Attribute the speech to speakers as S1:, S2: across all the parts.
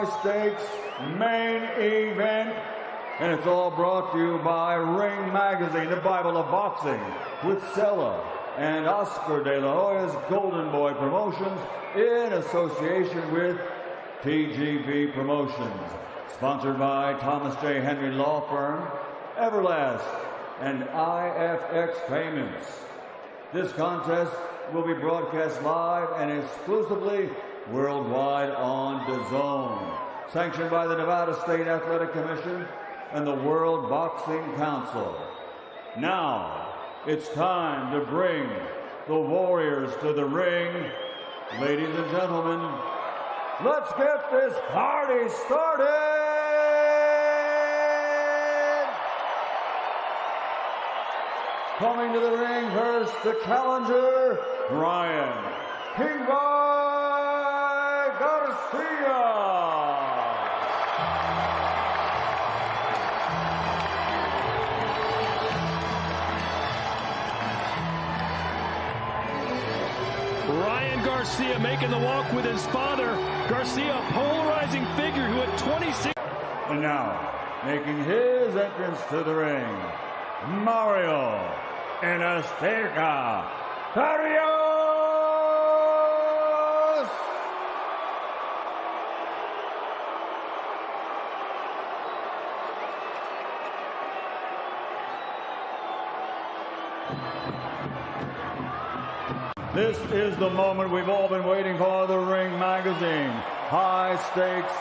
S1: high-stakes main event. And it's all brought to you by Ring Magazine, the Bible of Boxing, with Sella and Oscar de la Hoya's Golden Boy Promotions in association with TGB Promotions. Sponsored by Thomas J. Henry Law Firm, Everlast, and IFX Payments. This contest will be broadcast live and exclusively worldwide on DAZN. Sanctioned by the Nevada State Athletic Commission and the World Boxing Council. Now, it's time to bring the Warriors to the ring. Ladies and gentlemen, let's get this party started! Coming to the ring first, the challenger, Ryan King Boy Garcia.
S2: Ryan Garcia making the walk with his father. Garcia, a polarizing figure who at 26.
S1: And now, making his entrance to the ring, Mario Barrios. This is the moment we've all been waiting for. The Ring Magazine high stakes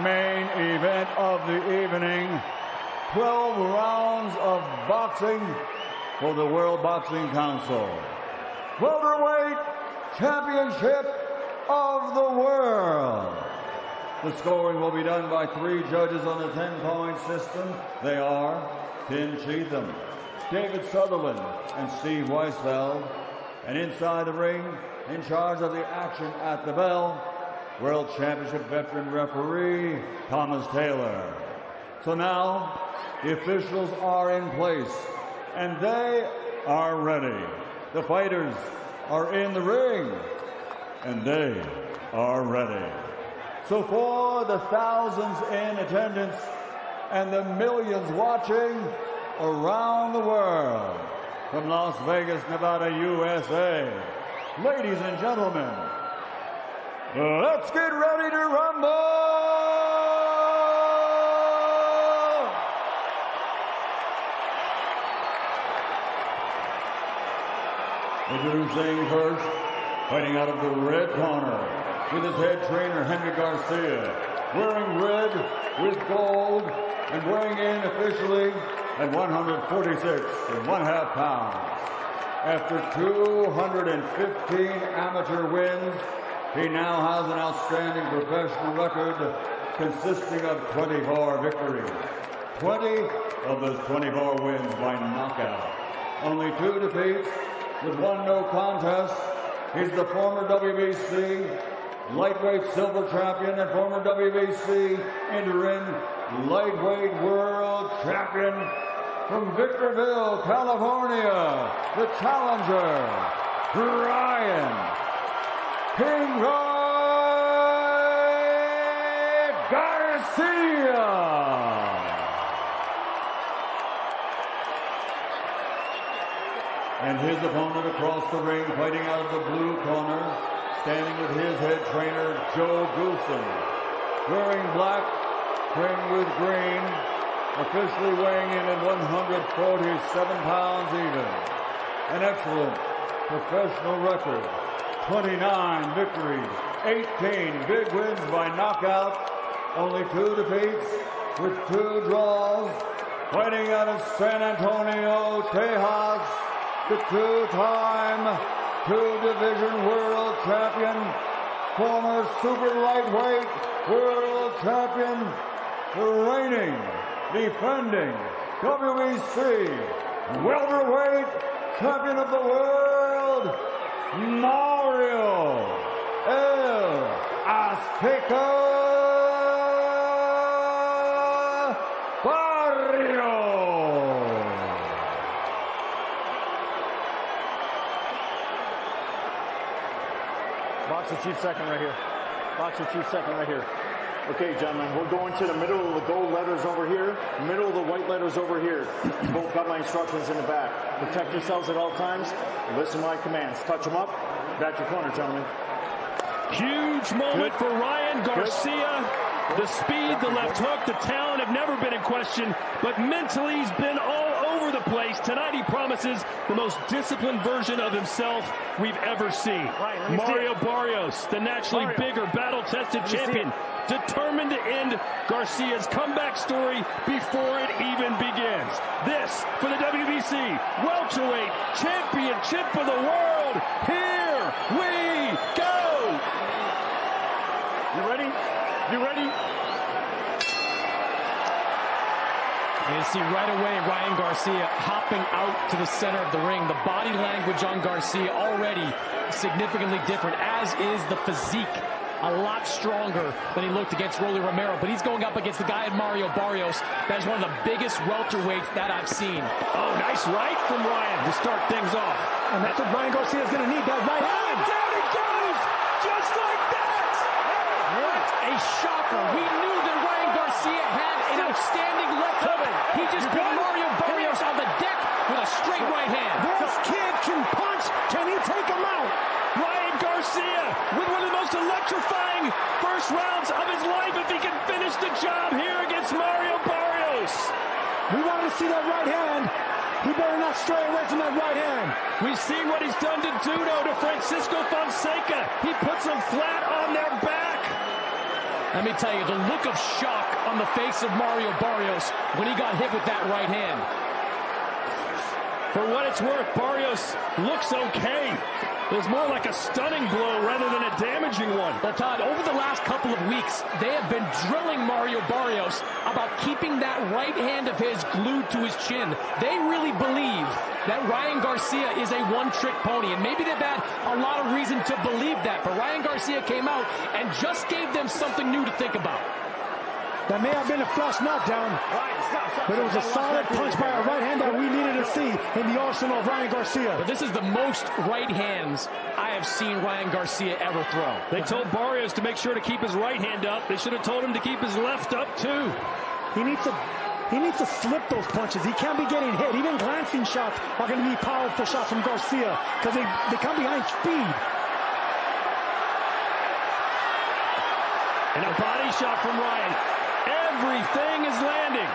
S1: main event of the evening. 12 rounds of boxing for the World Boxing Council. Welterweight Championship of the World. The scoring will be done by 3 judges on the 10-point system. They are Tim Cheatham, David Sutherland, and Steve Weisfeld. And inside the ring, in charge of the action at the bell, World Championship veteran referee Thomas Taylor. So now, the officials are in place, and they are ready. The fighters are in the ring, and they are ready. So for the thousands in attendance and the millions watching around the world, from Las Vegas, Nevada, USA, ladies and gentlemen, let's get ready to rumble! Introducing first, fighting out of the red corner, with his head trainer, Henry Garcia, wearing red with gold, and weighing in officially at 146.5 pounds. After 215 amateur wins, he now has an outstanding professional record consisting of 24 victories. 20 of those 24 wins by knockout. Only 2 defeats with 1 no contest. He's the former WBC lightweight silver champion and former WBC interim lightweight world champion from Victorville, California, the challenger, Ryan King Boy Garcia. And his opponent across the ring, fighting out of the blue corner, standing with his head trainer, Joe Goulson, wearing black, trimmed with green, officially weighing in at 147 pounds even. An excellent professional record, 29 victories, 18 big wins by knockout, only 2 defeats with 2 draws, fighting out of San Antonio, Texas, the 2-time 2-division world champion, former super lightweight world champion, the reigning, defending WBC welterweight champion of the world, Mario Barrios.
S3: Boxer chief second right here. Boxer chief second right here. Okay, gentlemen, we're going to the middle of the gold letters over here, middle of the white letters over here. You both got my instructions in the back. Protect yourselves at all times. Listen to my commands. Touch them up. Back to your corner, gentlemen.
S2: Huge moment for Ryan Garcia. The speed, the left hook, the talent have never been in question, but mentally he's been all over the place. Tonight he promises the most disciplined version of himself we've ever seen. Mario Barrios, the naturally bigger, battle-tested champion, determined to end Garcia's comeback story before it even begins. This for the WBC Welterweight Championship of the World. Here we go!
S3: You ready? You ready?
S4: And you see right away Ryan Garcia hopping out to the center of the ring. The body language on Garcia already significantly different, as is the physique. A lot stronger than he looked against Rolly Romero. But he's going up against the guy in Mario Barrios. That is one of the biggest welterweights that I've seen.
S2: Oh, nice right from Ryan to start things off.
S5: And that's what Ryan Garcia is going to need, that right hand.
S2: Down he goes! Just like that!
S4: A shocker. We knew that Ryan Garcia had an outstanding left hook. He just put Mario Barrios on the deck with a straight right hand.
S5: This kid can punch. Can he take him out?
S2: Ryan Garcia with one of the most electrifying first rounds of his life if he can finish the job here against Mario Barrios.
S5: We wanted to see that right hand. He better not stray away from that right hand.
S2: We've seen what he's done to Dudo, to Francisco Fonseca. He puts them flat on their back.
S4: Let me tell you, the look of shock on the face of Mario Barrios when he got hit with that right hand.
S2: For what it's worth, Barrios looks okay. It was more like a stunning blow rather than a damaging one.
S4: Well, Todd, over the last couple of weeks, they have been drilling Mario Barrios about keeping that right hand of his glued to his chin. They really believe that Ryan Garcia is a one-trick pony, and maybe they've had a lot of reason to believe that, but Ryan Garcia came out and just gave them something new to think about.
S5: That may have been a flush knockdown, but it was a solid punch by a right hand that we needed to see in the arsenal of Ryan Garcia.
S4: But this is the most right hands I have seen Ryan Garcia ever throw.
S2: They told Barrios to make sure to keep his right hand up. They should have told him to keep his left up too.
S5: He needs to slip those punches. He can't be getting hit. Even glancing shots are going to be powerful shots from Garcia because they come behind speed.
S2: And a body shot from Ryan. Everything is landing.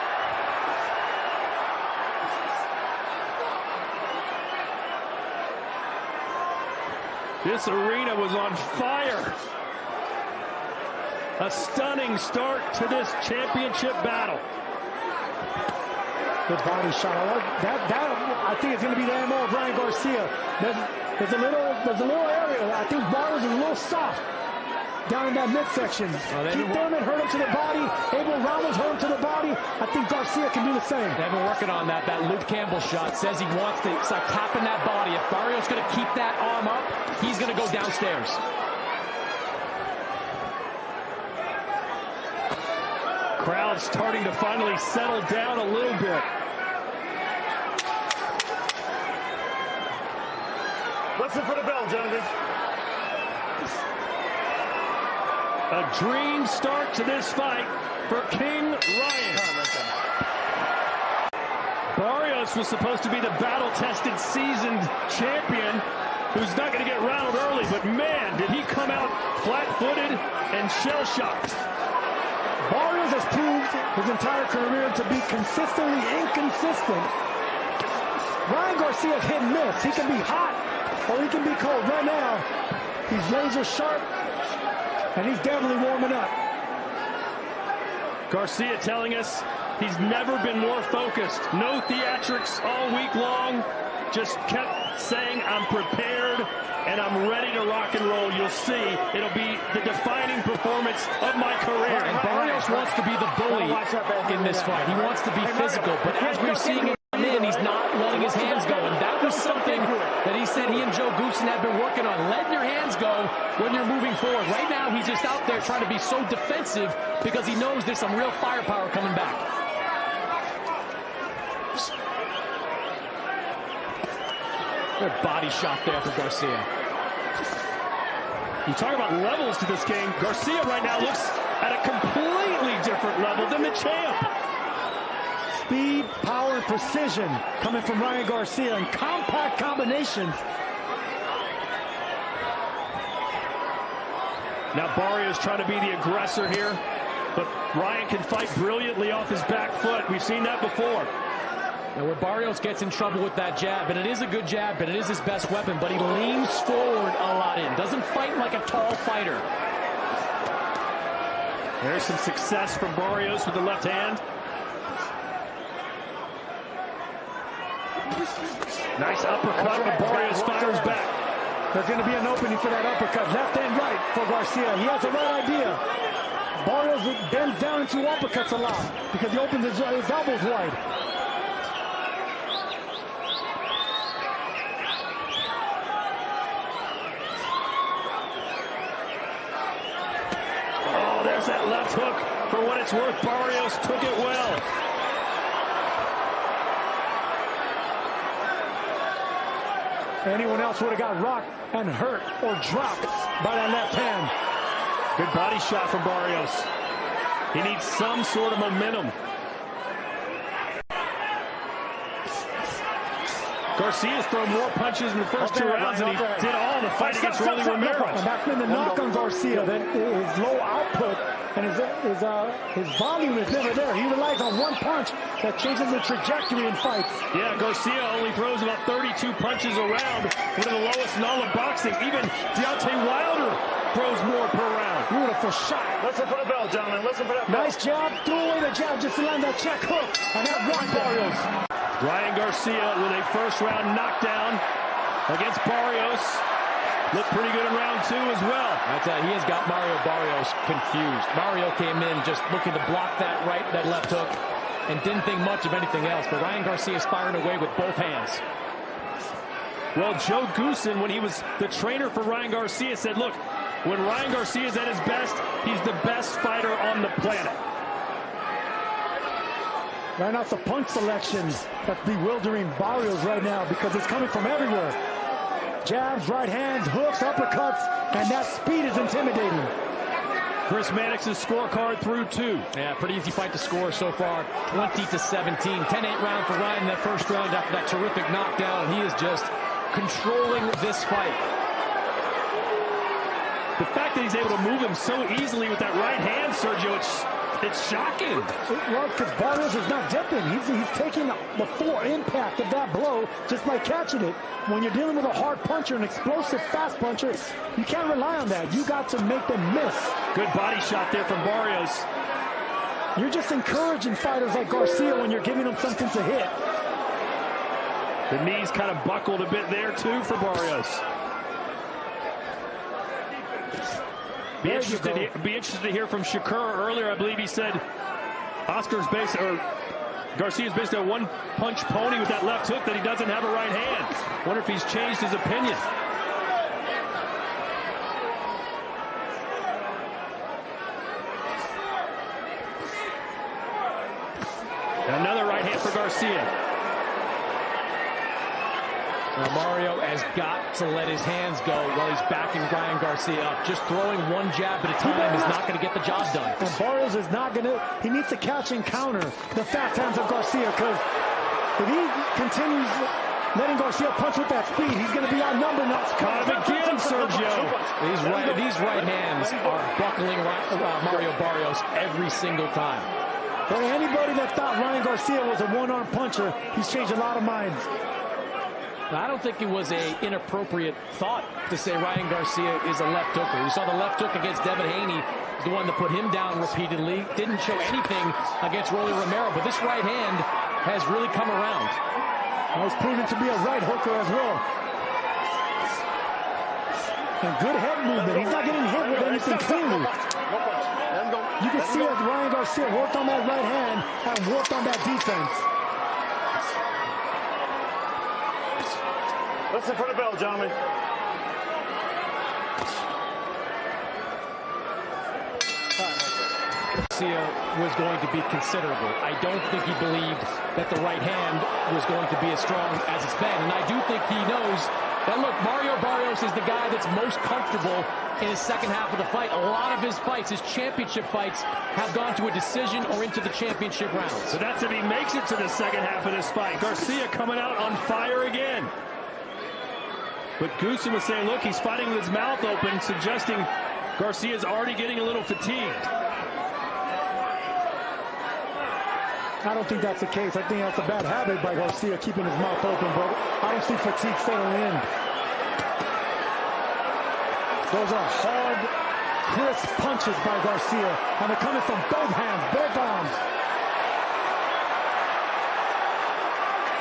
S2: This arena was on fire. A stunning start to this championship battle.
S5: Good body shot. I think it's going to be the MO of Ryan Garcia. There's a little area. I think Barrios is a little soft down in that midsection. Keith Thurman hurt him to the body. Abel Ramos hurt him to the body. I think Garcia can do the same.
S4: They've been working on that. That Luke Campbell shot says he wants to start tapping that body. If Barrios going to keep that arm up, he's going to go downstairs.
S2: Crowd starting to finally settle down a little bit.
S3: Listen for the bell, gentlemen.
S2: A dream start to this fight for King Ryan. Barrios was supposed to be the battle-tested, seasoned champion who's not going to get rattled early, but man, did he come out flat-footed and shell-shocked.
S5: Barrios has proved his entire career to be consistently inconsistent. Ryan Garcia's hit and miss. He can be hot or he can be cold. Right now, he's laser sharp. And he's definitely warming up.
S2: Garcia telling us he's never been more focused. No theatrics all week long. Just kept saying, I'm prepared and I'm ready to rock and roll. You'll see it'll be the defining performance of my career.
S4: And Barrios wants to be the bully in this fight. He wants to be physical. But as we're seeing him come in, he's not letting his hands go. And that was something that he said he and Joe Goosen have been working on. Letting your hands go when you're moving forward. Right now, he's just out there trying to be so defensive because he knows there's some real firepower coming back. Good body shot there for Garcia.
S2: You talk about levels to this game. Garcia right now looks at a complete champ.
S5: Speed, power, and precision coming from Ryan Garcia in compact combinations.
S2: Now Barrios trying to be the aggressor here, but Ryan can fight brilliantly off his back foot. We've seen that before.
S4: And where Barrios gets in trouble with that jab, and it is a good jab, but it is his best weapon, but he leans forward a lot in. Doesn't fight like a tall fighter.
S2: There's some success from Barrios with the left hand. Nice uppercut, but Barrios fires back.
S5: There's going to be an opening for that uppercut. Left and right for Garcia. He has the right idea. Barrios bends down into uppercuts a lot because he opens his elbows wide.
S2: Oh, there's that left hook. For what it's worth, Barrios took it well.
S5: Anyone else would have got rocked and hurt or dropped by that left hand.
S2: Good body shot from Barrios. He needs some sort of momentum. Garcia's thrown more punches in the first two rounds than he did all in the fight against Rolly Ramirez.
S5: And that's been the knock on Garcia, that his low output and his volume is never there. He relies on one punch that changes the trajectory in fights.
S2: Yeah, Garcia only throws about 32 punches around, one of the lowest in all of boxing. Even Deontay Wilder throws more per round.
S5: Beautiful shot.
S3: Listen for the bell, gentlemen. Listen for that bell.
S5: Nice jab. Threw away the jab just to land that check hook. And that rocked Barrios.
S2: Ryan Garcia with a first-round knockdown against Barrios. Looked pretty good in round two as well.
S4: I tell you, he has got Mario Barrios confused. Mario came in just looking to block that left hook and didn't think much of anything else. But Ryan Garcia is firing away with both hands.
S2: Well, Joe Goosen, when he was the trainer for Ryan Garcia, said, look, when Ryan Garcia is at his best, he's the best fighter on the planet.
S5: Right now, it's the punch selection that's bewildering Barrios right now because it's coming from everywhere. Jabs, right hands, hooks, uppercuts, and that speed is intimidating.
S2: Chris Mannix's scorecard through two.
S4: Yeah, pretty easy fight to score so far. 20-17. 10-8 round for Ryan in that first round after that terrific knockdown. He is just controlling this fight.
S2: The fact that he's able to move him so easily with that right hand, Sergio, it's shocking.
S5: Well, because Barrios is not dipping. He's taking the full impact of that blow just by catching it. When you're dealing with a hard puncher, an explosive fast puncher, you can't rely on that. You got to make them miss.
S2: Good body shot there from Barrios.
S5: You're just encouraging fighters like Garcia when you're giving them something to hit.
S2: The knees kind of buckled a bit there, too, for Barrios. Be interested to hear from Shakur earlier. I believe he said Garcia's basically a one-punch pony with that left hook, that he doesn't have a right hand. Wonder if he's changed his opinion. And another right hand for Garcia.
S4: Now Mario has got to let his hands go while he's backing Ryan Garcia up. Just throwing one jab at a time is not going to get the job done.
S5: And Barrios is not going to. He needs to catch and counter the fast hands of Garcia, because if he continues letting Garcia punch with that speed, he's going to be outnumbered.
S2: Caught him again, Sergio.
S4: These right hands are buckling Mario Barrios every single time.
S5: For anybody that thought Ryan Garcia was a one-arm puncher, he's changed a lot of minds.
S4: Now, I don't think it was an inappropriate thought to say Ryan Garcia is a left hooker. We saw the left hook against Devin Haney, the one that put him down repeatedly. Didn't show anything against Rolly Romero, but this right hand has really come around.
S5: Well, he's proven to be a right hooker as well. And good head movement. He's not getting hit with anything cleanly. You can see that Ryan Garcia worked on that right hand and worked on that defense.
S3: Listen for the bell, gentlemen.
S4: Garcia was going to be considerable. I don't think he believed that the right hand was going to be as strong as it's been. And I do think he knows And look, Mario Barrios is the guy that's most comfortable in his second half of the fight. A lot of his fights, his championship fights, have gone to a decision or into the championship rounds.
S2: So that's if he makes it to the second half of this fight. Garcia coming out on fire again. But Garcia was saying, look, he's fighting with his mouth open, suggesting Garcia's already getting a little fatigued.
S5: I don't think that's the case. I think that's a bad habit by Garcia, keeping his mouth open, but I don't see fatigue settling in. Those are hard, crisp punches by Garcia, and they're coming from both hands, both arms.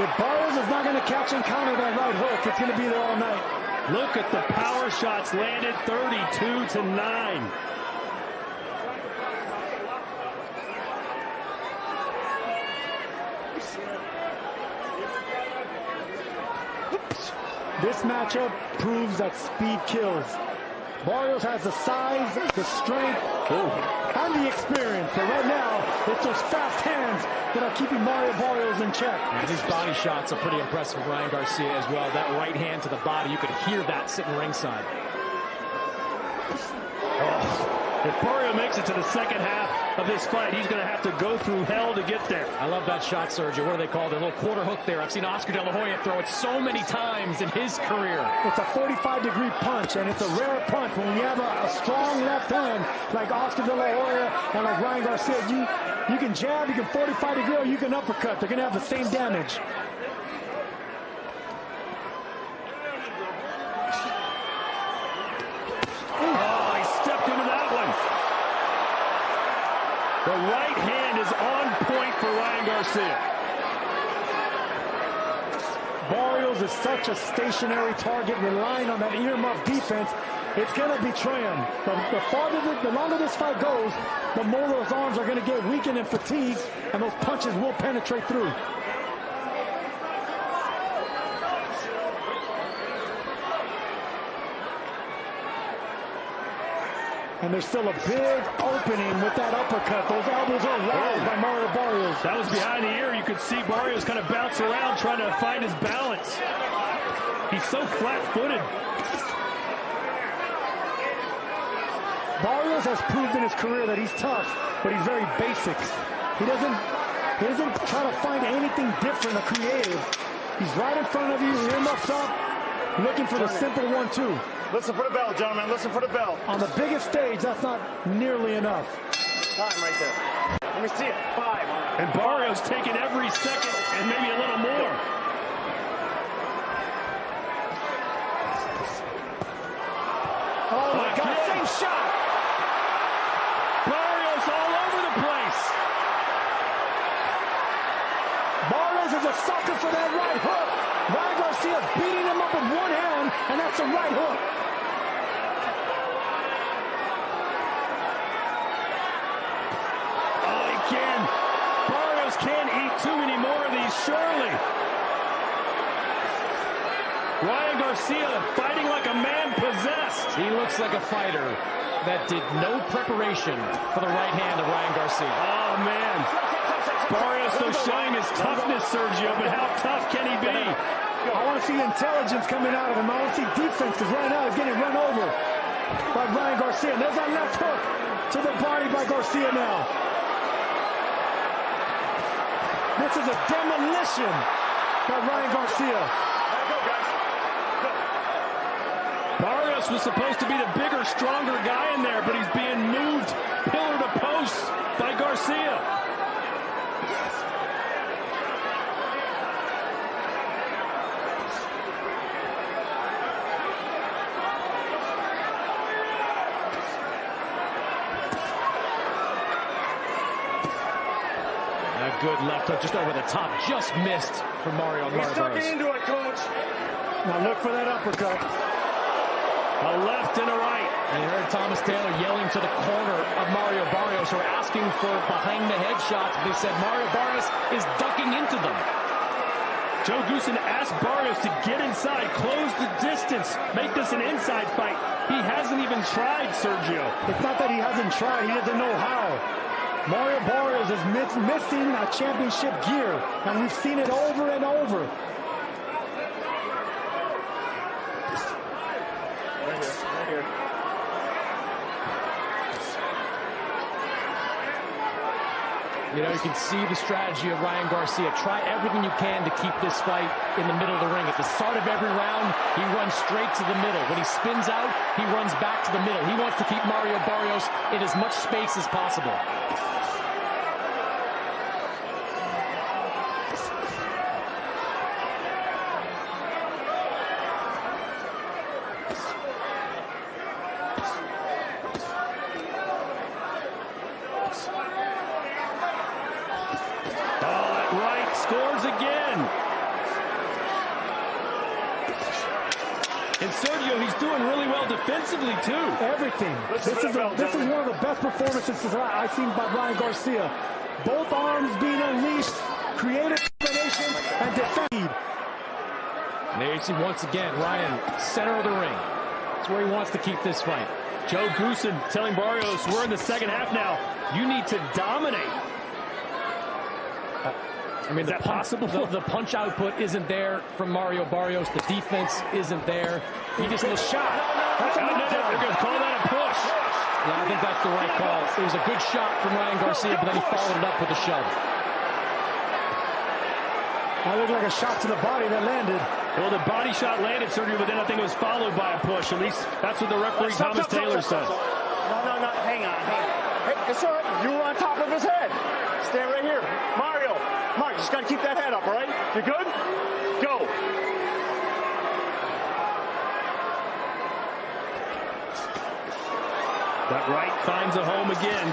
S5: If Barrios is not going to catch and counter that right hook, it's going to be there all night.
S2: Look at the power shots landed, 32-9.
S5: This matchup proves that speed kills. Barrios has the size, the strength, and the experience. But right now, it's those fast hands that are keeping Mario Barrios in check.
S4: And his body shots are pretty impressive, Ryan Garcia, as well. That right hand to the body, you could hear that sitting ringside.
S2: If Barrio makes it to the second half of this fight, he's going to have to go through hell to get there.
S4: I love that shot, Sergio. What do they call it? A little quarter hook there. I've seen Oscar De La Hoya throw it so many times in his career.
S5: It's a 45-degree punch, and it's a rare punch. When you have a strong left hand like Oscar De La Hoya and like Ryan Garcia, you can jab, you can 45-degree, or you can uppercut. They're going to have the same damage.
S2: The right hand is on point for Ryan Garcia.
S5: Barrios is such a stationary target, relying on that earmuff defense. It's going to betray him. The longer this fight goes, the more those arms are going to get weakened and fatigued, and those punches will penetrate through. And there's still a big opening with that uppercut. Those elbows are wide by Mario Barrios.
S2: That was behind the ear. You could see Barrios kind of bounce around trying to find his balance. He's so flat-footed.
S5: Barrios has proved in his career that he's tough, but he's very basic. He doesn't try to find anything different or creative. He's right in front of you, earmuffs up, looking for the simple 1-2.
S3: Listen for the bell, gentlemen. Listen for the bell.
S5: On the biggest stage, that's not nearly enough.
S3: Time right there. Let me see it. 5.
S2: And Barrios taking every second and maybe a little more.
S5: Oh my God, same shot.
S2: Barrios all over the place.
S5: Barrios is a sucker for that right hook. Ryan Garcia beating him up with one hand, and that's a right hook.
S2: Barrios can't eat too many more of these, surely. Ryan Garcia fighting like a man possessed.
S4: He looks like a fighter that did no preparation for the right hand of Ryan Garcia.
S2: Oh, man. Barrios still showing his toughness, Sergio, but how tough can he be?
S5: I want to see intelligence coming out of him. I want to see defense, because right now he's getting run over by Ryan Garcia. And there's that left hook to the body by Garcia now. This is a demolition by Ryan Garcia.
S2: Barrios was supposed to be the bigger, stronger guy in there, but he's being moved pillar to post by Garcia.
S4: A good left hook just over the top, just missed for Mario Barrios.
S3: He's stuck into it, coach.
S5: Now look for that uppercut.
S2: A left and a right.
S4: And you heard Thomas Taylor yelling to the corner of Mario Barrios, who are asking for behind-the-head shots. They said Mario Barrios is ducking into them.
S2: Joe Goosen asked Barrios to get inside, close the distance, make this an inside fight. He hasn't even tried, Sergio.
S5: It's not that he hasn't tried, he doesn't know how. Mario Barrios is missing a championship gear, and we've seen it over and over.
S3: here.
S4: You know, you can see the strategy of Ryan Garcia. Try everything you can to keep this fight in the middle of the ring. At the start of every round, he runs straight to the middle. When he spins out, he runs back to the middle. He wants to keep Mario Barrios in as much space as possible.
S2: Right, scores again. And Sergio, he's doing really well defensively, too.
S5: Everything. This is one of the best performances I've seen by Ryan Garcia. Both arms being unleashed, creative combinations, and defend.
S4: And there you see once again, Ryan, center of the ring. That's where he wants to keep this fight.
S2: Joe Goosen telling Barrios, we're in the second half now. You need to dominate.
S4: I mean, is that possible? The punch output isn't there from Mario Barrios. The defense isn't there. He just a shot.
S5: That's a knockdown.
S2: They're going to call that a push.
S4: Yeah, I think that's the right call. It was a good shot from Ryan Garcia, but then he followed it up with a shove.
S5: That looked like a shot to the body that landed.
S2: Well, the body shot landed, Sergio, but then I think it was followed by a push. At least that's what the referee, Thomas Taylor, said.
S3: No, hang on. Hey, it's all right. You were on top of his head. Stand right here. Mario, just got to keep that head up, all right? You good? Go.
S2: That right finds a home again.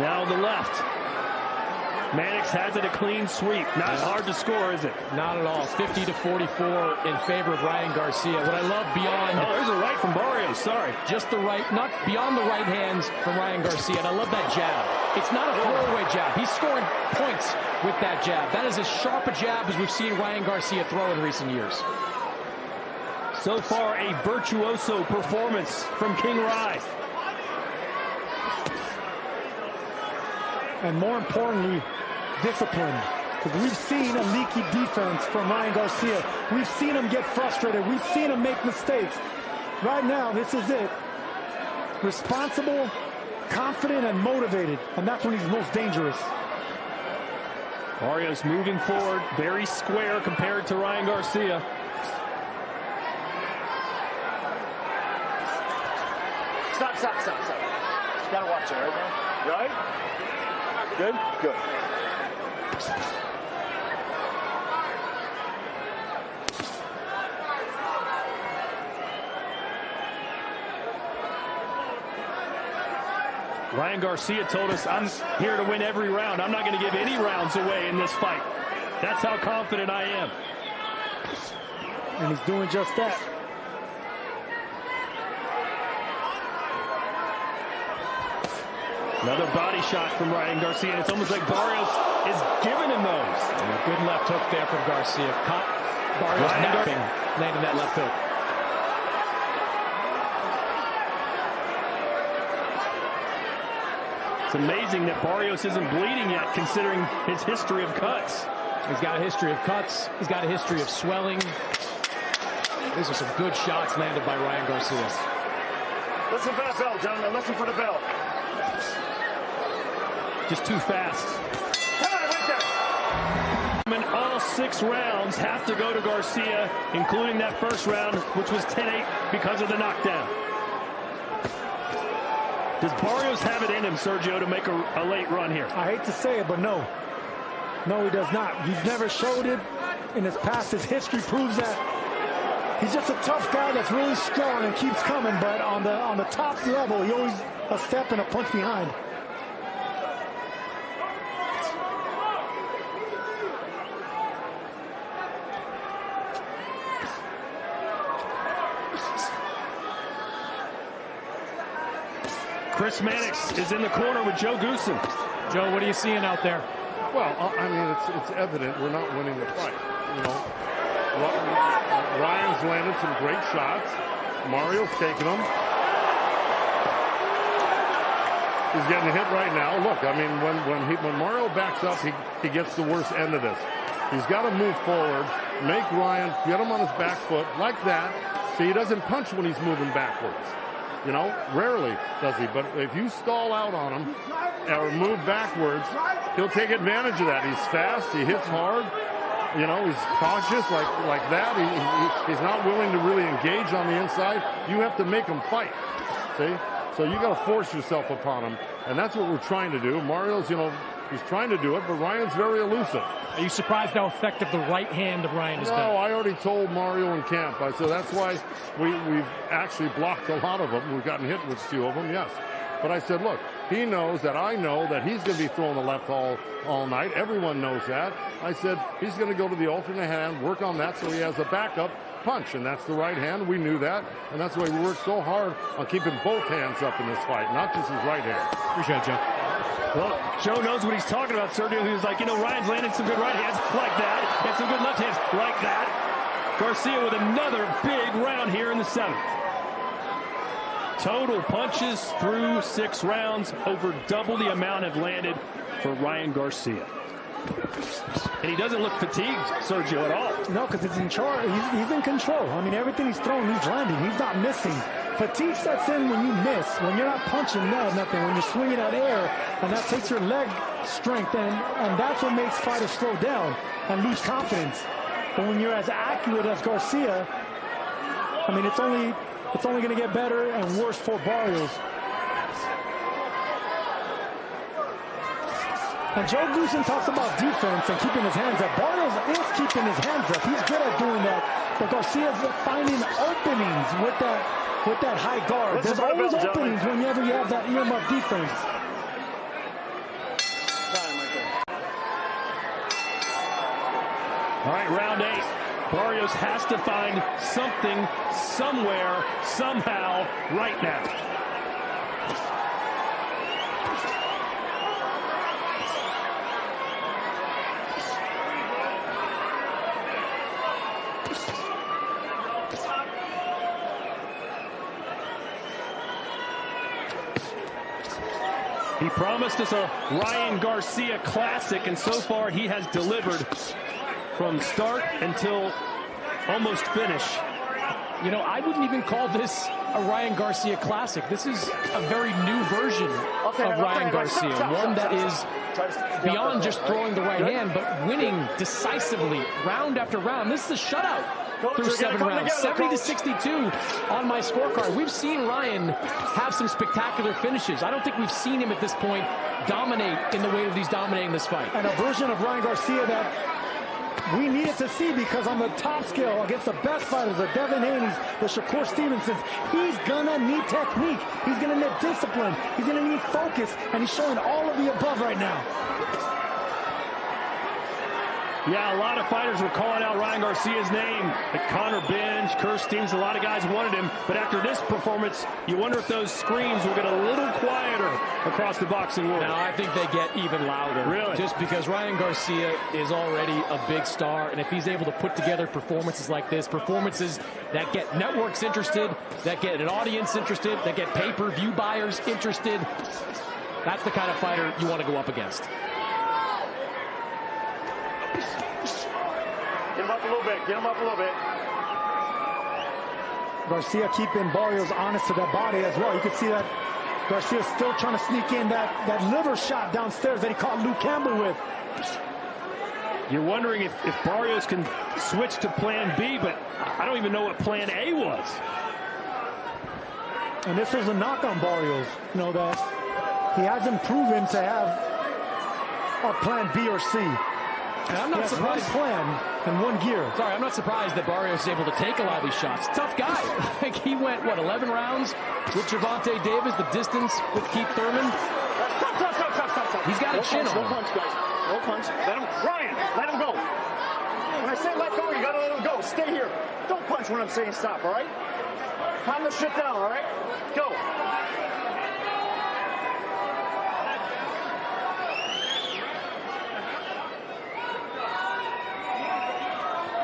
S2: Now the left. Mannix has it a clean sweep. Not hard to score, is it?
S4: Not at all. 50-44 in favor of Ryan Garcia. What I love beyond...
S2: Oh, there's a right from Barrios. Sorry.
S4: Just the right, not beyond the right hands from Ryan Garcia. And I love that jab. It's not a throwaway jab. He's scoring points with that jab. That is as sharp a jab as we've seen Ryan Garcia throw in recent years.
S2: So far, a virtuoso performance from King Rye.
S5: And more importantly, discipline. Because we've seen a leaky defense from Ryan Garcia. We've seen him get frustrated. We've seen him make mistakes. Right now, this is it. Responsible, confident, and motivated. And that's when he's most dangerous.
S2: Barrios moving forward, very square compared to Ryan Garcia.
S3: Stop. You gotta watch it, right, man? You all right? Good? Good.
S2: Ryan Garcia told us, I'm here to win every round. I'm not going to give any rounds away in this fight. That's how confident I am.
S5: And he's doing just that.
S2: Another body shot from Ryan Garcia, and it's almost like Barrios is giving him those.
S4: And a good left hook there from Garcia. Caught Barrios napping, landing that left hook.
S2: It's amazing that Barrios isn't bleeding yet, considering his history of cuts.
S4: He's got a history of cuts. He's got a history of swelling. These are some good shots landed by Ryan Garcia.
S3: Listen for the bell, gentlemen. Listen for the bell.
S2: Just too fast. And all 6 rounds have to go to Garcia, including that first round, which was 10-8 because of the knockdown. Does Barrios have it in him, Sergio, to make a late run here?
S5: I hate to say it, but no. No, he does not. He's never showed it in his past. His history proves that. He's just a tough guy that's really strong and keeps coming, but on the top level, he always a step and a punch behind.
S2: Chris Mannix is in the corner with Joe Goosen.
S4: Joe, what are you seeing out there?
S6: Well, I mean, it's evident we're not winning the fight. You know, Ryan's landed some great shots. Mario's taking them. He's getting hit right now. Look, I mean, when Mario backs up, he gets the worst end of this. He's got to move forward, make Ryan, get him on his back foot like that, See, he doesn't punch when he's moving backwards. You know, rarely does he. But if you stall out on him or move backwards, he'll take advantage of that. He's fast. He hits hard. You know, he's cautious like that. He's not willing to really engage on the inside. You have to make him fight. See? So you got to force yourself upon him. And that's what we're trying to do. Mario's, you know, he's trying to do it, but Ryan's very elusive.
S4: Are you surprised how effective the right hand of Ryan has been?
S6: No, I already told Mario in camp. I said that's why we've actually blocked a lot of them. We've gotten hit with a few of them, yes. But I said, look, he knows that I know that he's going to be throwing the left all night. Everyone knows that. I said he's going to go to the alternate hand, work on that so he has a backup punch, and that's the right hand. We knew that, and that's why we worked so hard on keeping both hands up in this fight, not just his right hand.
S4: Appreciate it, Joe.
S2: Well, Joe knows what he's talking about, Sergio. He was like, you know, Ryan's landing some good right hands like that, and some good left hands like that. Garcia with another big round here in the 7th. Total punches through 6 rounds, over double the amount have landed for Ryan Garcia. And he doesn't look fatigued, Sergio, at all.
S5: No, because he's in charge. He's in control. I mean, everything he's throwing, he's landing. He's not missing. Fatigue sets in when you miss, when you're not punching nothing, when you're swinging out air, and that takes your leg strength, and that's what makes fighters slow down and lose confidence. But when you're as accurate as Garcia, I mean, it's only going to get better and worse for Barrios. And Joe Goosen talks about defense and keeping his hands up. Barrios is keeping his hands up. He's good at doing that. But Garcia's finding openings with that high guard. There's always openings whenever you have that earmuff defense.
S2: All right, round 8. Barrios has to find something, somewhere, somehow, right now. He promised us a Ryan Garcia classic, and so far he has delivered from start until almost finish.
S4: You know, I wouldn't even call this a Ryan Garcia classic. This is a very new version of Ryan Garcia, one that is beyond just throwing the right hand, but winning decisively round after round. This is a shutout through 7 rounds, 70-62 on my scorecard. We've seen Ryan have some spectacular finishes. I don't think we've seen him at this point dominate in the way that he's dominating this fight.
S5: And a version of Ryan Garcia that we needed to see, because on the top scale against the best fighters, the Devin Haney's, the Shakur Stevensons, he's gonna need technique, he's gonna need discipline, he's gonna need focus, and he's showing all of the above right now.
S2: Yeah, a lot of fighters were calling out Ryan Garcia's name. Like Connor Benj, Kirstein's, a lot of guys wanted him. But after this performance, you wonder if those screams will get a little quieter across the boxing world.
S4: No, I think they get even louder.
S2: Really?
S4: Just because Ryan Garcia is already a big star, and if he's able to put together performances like this, performances that get networks interested, that get an audience interested, that get pay-per-view buyers interested, that's the kind of fighter you want to go up against.
S3: Get him up a little bit. Get him up a little bit.
S5: Garcia keeping Barrios honest to that body as well. You can see that Garcia's still trying to sneak in that liver shot downstairs that he caught Luke Campbell with.
S2: You're wondering if Barrios can switch to plan B, but I don't even know what plan A was.
S5: And this was a knock on Barrios. You know, that he hasn't proven to have a plan B or C.
S4: And I'm not surprised.
S5: Plan in one gear.
S4: Sorry, I'm not surprised that Barrios is able to take a lot of these shots. Tough guy. Like, he went, what, 11 rounds with Gervonta Davis, the distance with Keith Thurman.
S3: Stop.
S4: He's got a chin on him.
S3: No punch, guys. No punch. Let him, Ryan, let him go. When I say let go, you got to let him go. Stay here. Don't punch when I'm saying stop, all right? Calm the shit down, all right? Go.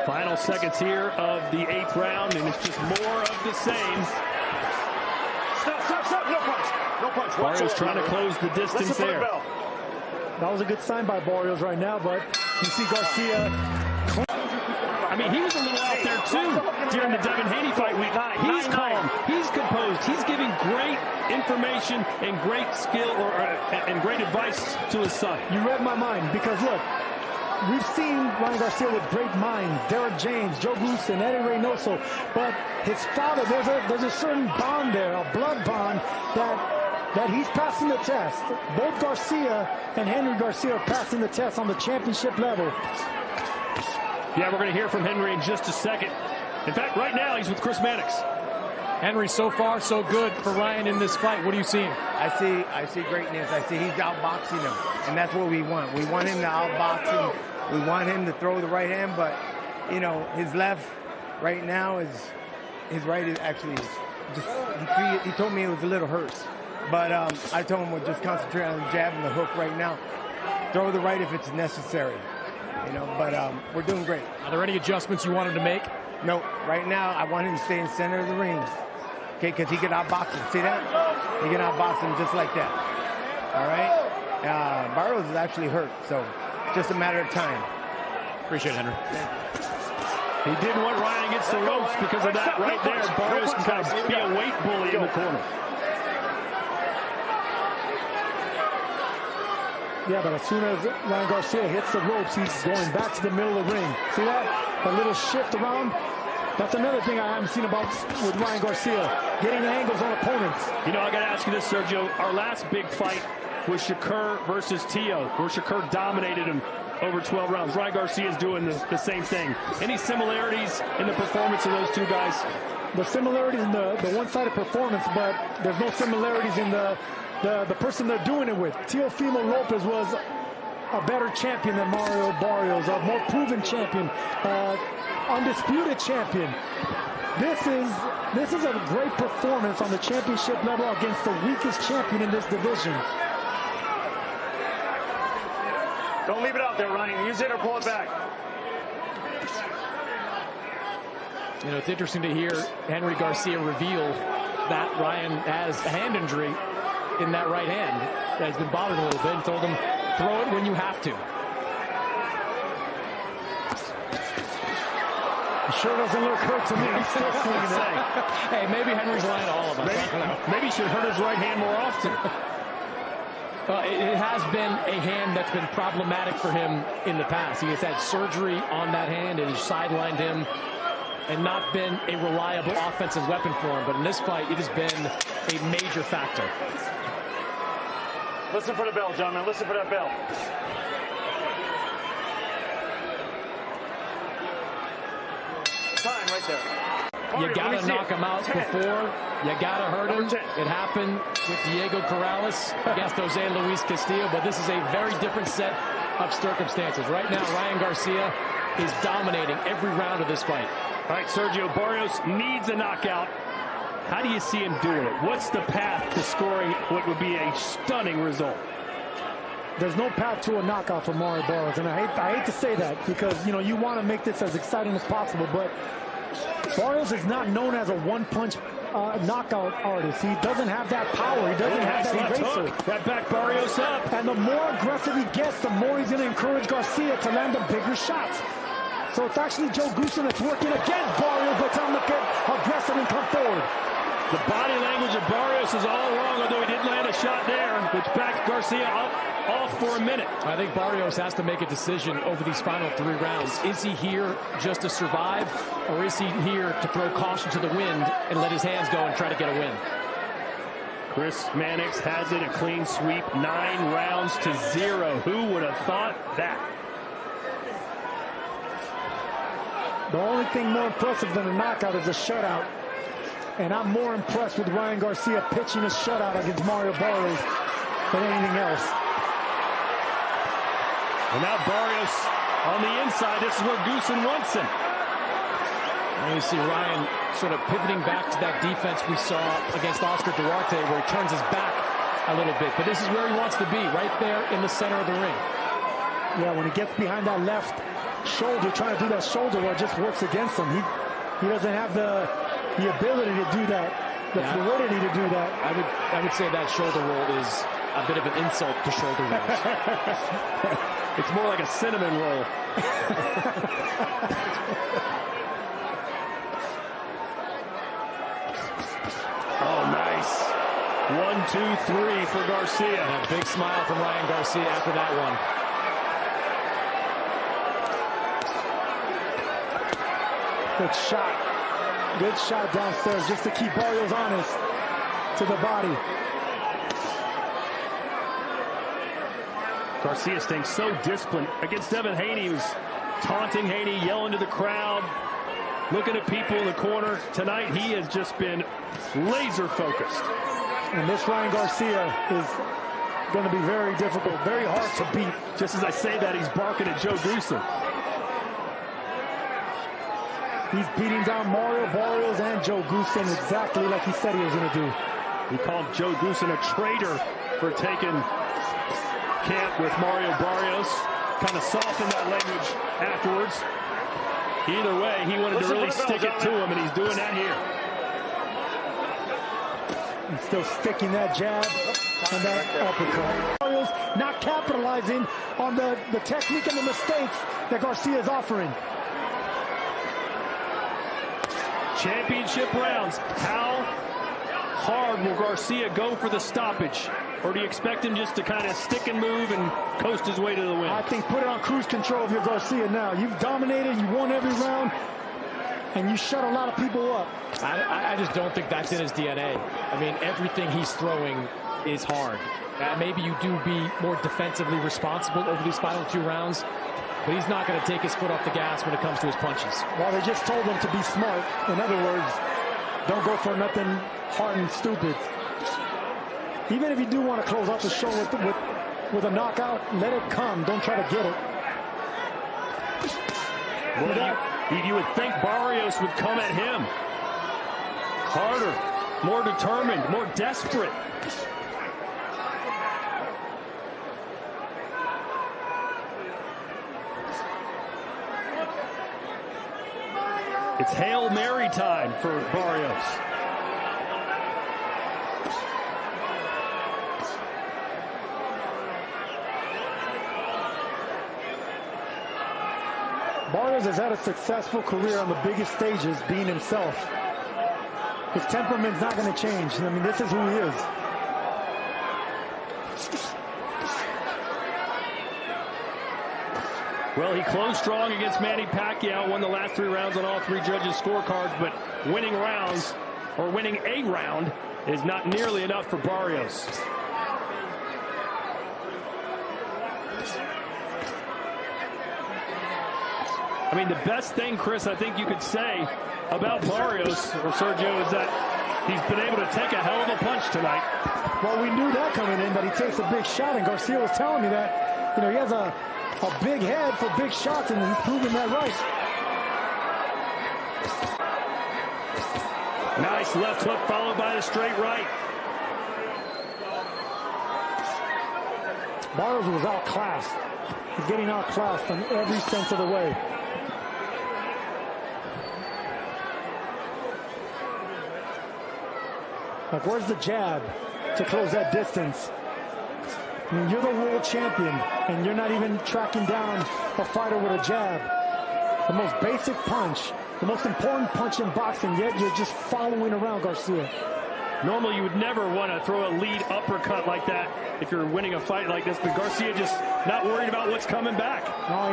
S2: Final seconds here of the 8th round, and it's just more of the same.
S3: Stop. No punch. No punch.
S2: Barrios trying to close the distance there.
S5: That was a good sign by Barrios right now, but you see Garcia
S2: I mean, he was a little out there, too, during the Devin Haney fight week. He's calm. He's composed. He's giving great information and great skill and great advice to his son.
S5: You read my mind because, look, we've seen Ryan Garcia with great minds. Derek James, Joe Goosen, Eddie Reynoso. But his father, there's a certain bond there, a blood bond that he's passing the test. Both Garcia and Henry Garcia are passing the test on the championship level.
S2: Yeah, we're going to hear from Henry in just a second. In fact, right now he's with Chris Mannix.
S4: Henry, so far so good for Ryan in this fight. What are you seeing?
S7: I see greatness. I see he's outboxing him, and that's what we want. We want him to outbox him. We want him to throw the right hand, but you know his left right now is his right is actually just. He told me it was a little hurt, but I told him we'll just concentrate on the jab and the hook right now. Throw the right if it's necessary. You know, but we're doing great.
S4: Are there any adjustments you wanted to make?
S7: No, right now I want him to stay in the center of the ring. Okay, because he can outbox him. See that? He can outbox him just like that. All right? Barrios is actually hurt, so it's just a matter of time.
S4: Appreciate it, Henry.
S2: He didn't want Ryan against the ropes because of that right there. Barrios can kind of be a weight bully in the corner.
S5: Yeah, but as soon as Ryan Garcia hits the ropes, he's going back to the middle of the ring. See that? A little shift around. That's another thing I haven't seen about with Ryan Garcia, getting angles on opponents.
S2: You know, I got to ask you this, Sergio. Our last big fight was Shakur versus Tio, where Shakur dominated him over 12 rounds. Ryan Garcia is doing the same thing. Any similarities in the performance of those two guys?
S5: The similarities in the one-sided performance, but there's no similarities in the person they're doing it with. Teofimo Lopez was a better champion than Mario Barrios, a more proven champion, undisputed champion. This is a great performance on the championship level against the weakest champion in this division.
S3: Don't leave it out there, Ryan. Use it or pull it back.
S4: You know, it's interesting to hear Henry Garcia reveal that Ryan has a hand injury in that right hand that has been bothering a little bit, and told him, throw it when you have to.
S5: It sure doesn't look hurt to me. I'm still swinging it.
S4: Hey, maybe Henry's lying to all of us.
S2: Maybe he should hurt his right hand more often.
S4: It has been a hand that's been problematic for him in the past. He has had surgery on that hand and has sidelined him and not been a reliable offensive weapon for him. But in this fight, it has been a major factor.
S3: Listen for the bell, gentlemen. Listen for that bell. Time right there.
S4: You got to knock him out before. You got to hurt him. It happened with Diego Corrales against Jose Luis Castillo, but this is a very different set of circumstances. Right now, Ryan Garcia is dominating every round of this fight.
S2: All right, Sergio, Barrios needs a knockout. How do you see him doing it? What's the path to scoring what would be a stunning result?
S5: There's no path to a knockout for Mario Barrios, and I hate to say that because, you know, you want to make this as exciting as possible, but Barrios is not known as a one-punch knockout artist. He doesn't have that power. He doesn't have that eraser.
S2: That back Barrios up.
S5: And the more aggressive he gets, the more he's going to encourage Garcia to land the bigger shots. So it's actually Joe Goosen that's working against Barrios, but telling him to get aggressive and come forward.
S2: The body language of Barrios is all wrong, although he did land a shot there, which backed Garcia off for a minute.
S4: I think Barrios has to make a decision over these final 3 rounds. Is he here just to survive, or is he here to throw caution to the wind and let his hands go and try to get a win?
S2: Chris Mannix has it, a clean sweep, 9 rounds to 0. Who would have thought that?
S5: The only thing more impressive than a knockout is a shutout. And I'm more impressed with Ryan Garcia pitching a shutout against Mario Barrios than anything else.
S2: And now Barrios on the inside. This is where Goosen wants him.
S4: And you see Ryan sort of pivoting back to that defense we saw against Oscar Duarte, where he turns his back a little bit. But this is where he wants to be, right there in the center of the ring.
S5: Yeah, when he gets behind that left shoulder, trying to do that shoulder roll, just works against him. He doesn't have the ability to do that, the fluidity to do that.
S4: I would say that shoulder roll is a bit of an insult to shoulder rolls.
S2: It's more like a cinnamon roll. Oh, nice. 1, 2, 3 for Garcia.
S4: And a big smile from Ryan Garcia after that one.
S5: Good shot. Good shot downstairs just to keep Barrios honest to the body.
S2: Garcia staying so disciplined. Against Devin Haney, he was taunting Haney, yelling to the crowd, looking at people in the corner. Tonight, he has just been laser focused.
S5: And this Ryan Garcia is going to be very difficult, very hard to beat.
S2: Just as I say that, he's barking at Joe Goosen.
S5: He's beating down Mario Barrios and Joe Goosen exactly like he said he was going to do.
S2: He called Joe Goosen a traitor for taking camp with Mario Barrios. Kind of softened that language afterwards. Either way, he wanted to really stick it to him, and he's doing that here.
S5: He's still sticking that jab and that uppercut. Barrios not capitalizing on the technique and the mistakes that Garcia is offering.
S2: Championship rounds. How hard will Garcia go for the stoppage? Or do you expect him just to kind of stick and move and coast his way to the win?
S5: I think put it on cruise control if you're Garcia now. You've dominated, you won every round, and you shut a lot of people up.
S4: I just don't think that's in his DNA. I mean, everything he's throwing is hard. Maybe you do be more defensively responsible over these final 2 rounds, but he's not going to take his foot off the gas when it comes to his punches.
S5: Well, they just told him to be smart. In other words, don't go for nothing hard and stupid. Even if you do want to close out the show with a knockout, let it come. Don't try to get it.
S2: Well, you would think Barrios would come at him harder, more determined, more desperate. It's Hail Mary time for Barrios.
S5: Barrios has had a successful career on the biggest stages, being himself. His temperament's not going to change. I mean, this is who he is.
S2: Well, he closed strong against Manny Pacquiao, won the last 3 rounds on all 3 judges' scorecards, but winning rounds, or winning a round, is not nearly enough for Barrios. I mean, the best thing, Chris, I think you could say about Barrios, or Sergio, is that he's been able to take a hell of a punch tonight.
S5: Well, we knew that coming in, that he takes a big shot, and Garcia was telling me that, you know, he has a big head for big shots, and he's proving that right.
S2: Nice left hook followed by the straight right.
S5: Barrios was outclassed. He's getting outclassed in every sense of the way. Like, where's the jab to close that distance? I mean, you're the world champion, and you're not even tracking down a fighter with a jab. The most basic punch, the most important punch in boxing, yet you're just following around Garcia.
S2: Normally, you would never want to throw a lead uppercut like that if you're winning a fight like this, but Garcia just not worried about what's coming back.
S5: No,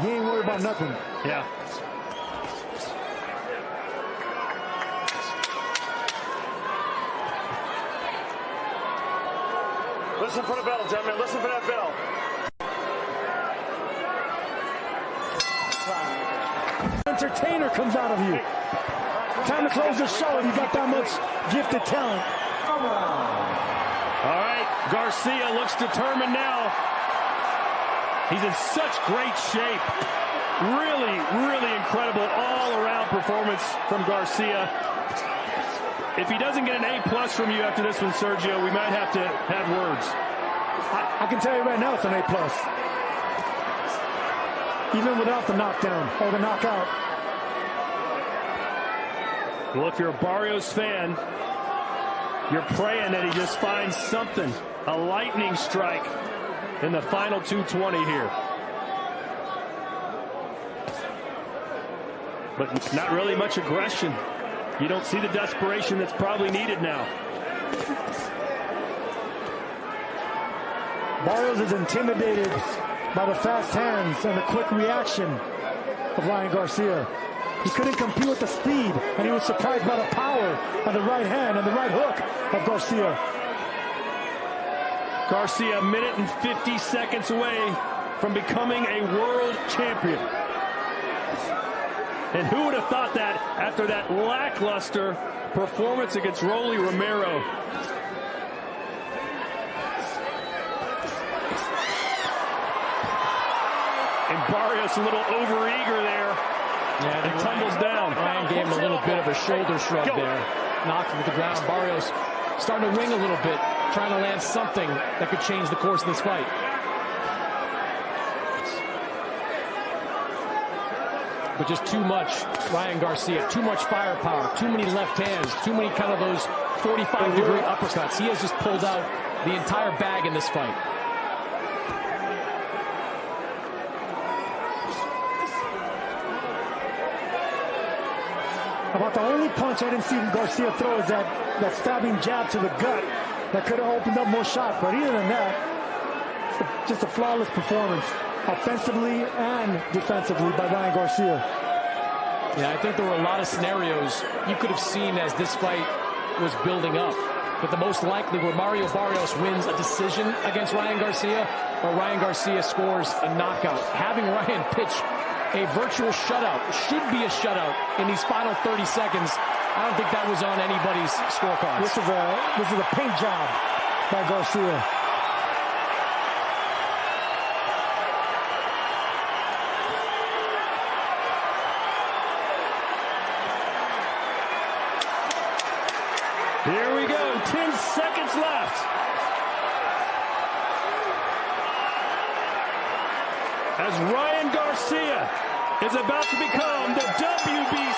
S5: he ain't worried about nothing.
S2: Yeah.
S3: Listen for the bell, gentlemen. Listen for that bell.
S5: Entertainer comes out of you. Time to close the show if you got that much gifted talent.
S2: All right, Garcia looks determined now. He's in such great shape. Really, really incredible all-around performance from Garcia. If he doesn't get an A+ from you after this one, Sergio, we might have to have words.
S5: I can tell you right now it's an A+. Even without the knockdown or the knockout.
S2: Well, if you're a Barrios fan, you're praying that he just finds something A lightning strike in the final 220 here. But not really much aggression. You don't see the desperation that's probably needed now.
S5: Barrios is intimidated by the fast hands and the quick reaction of Ryan Garcia. He couldn't compete with the speed, and he was surprised by the power of the right hand and the right hook of Garcia.
S2: Garcia, a minute and 50 seconds away from becoming a world champion. And who would have thought that after that lackluster performance against Rolly Romero? And Barrios a little overeager there.
S4: Yeah,
S2: and tumbles down.
S4: Ryan gave him a little bit of a shoulder shrug there. Knocked him to the ground. Barrios starting to ring a little bit, trying to land something that could change the course of this fight. But just too much Ryan Garcia, too much firepower, too many left hands, too many kind of those 45-degree uppercuts. He has just pulled out the entire bag in this fight.
S5: About the only punch I didn't see Garcia throw is that stabbing jab to the gut that could have opened up more shots. But other than that, just a flawless performance, offensively and defensively, by Ryan Garcia.
S4: Yeah, I think there were a lot of scenarios you could have seen as this fight was building up. But the most likely were Mario Barrios wins a decision against Ryan Garcia, or Ryan Garcia scores a knockout. Having Ryan pitch a virtual shutout, should be a shutout in these final 30 seconds. I don't think that was on anybody's scorecard.
S5: This is a paint job by Garcia.
S2: Here we go, 10 seconds left. As Ryan Garcia is about to become the WBC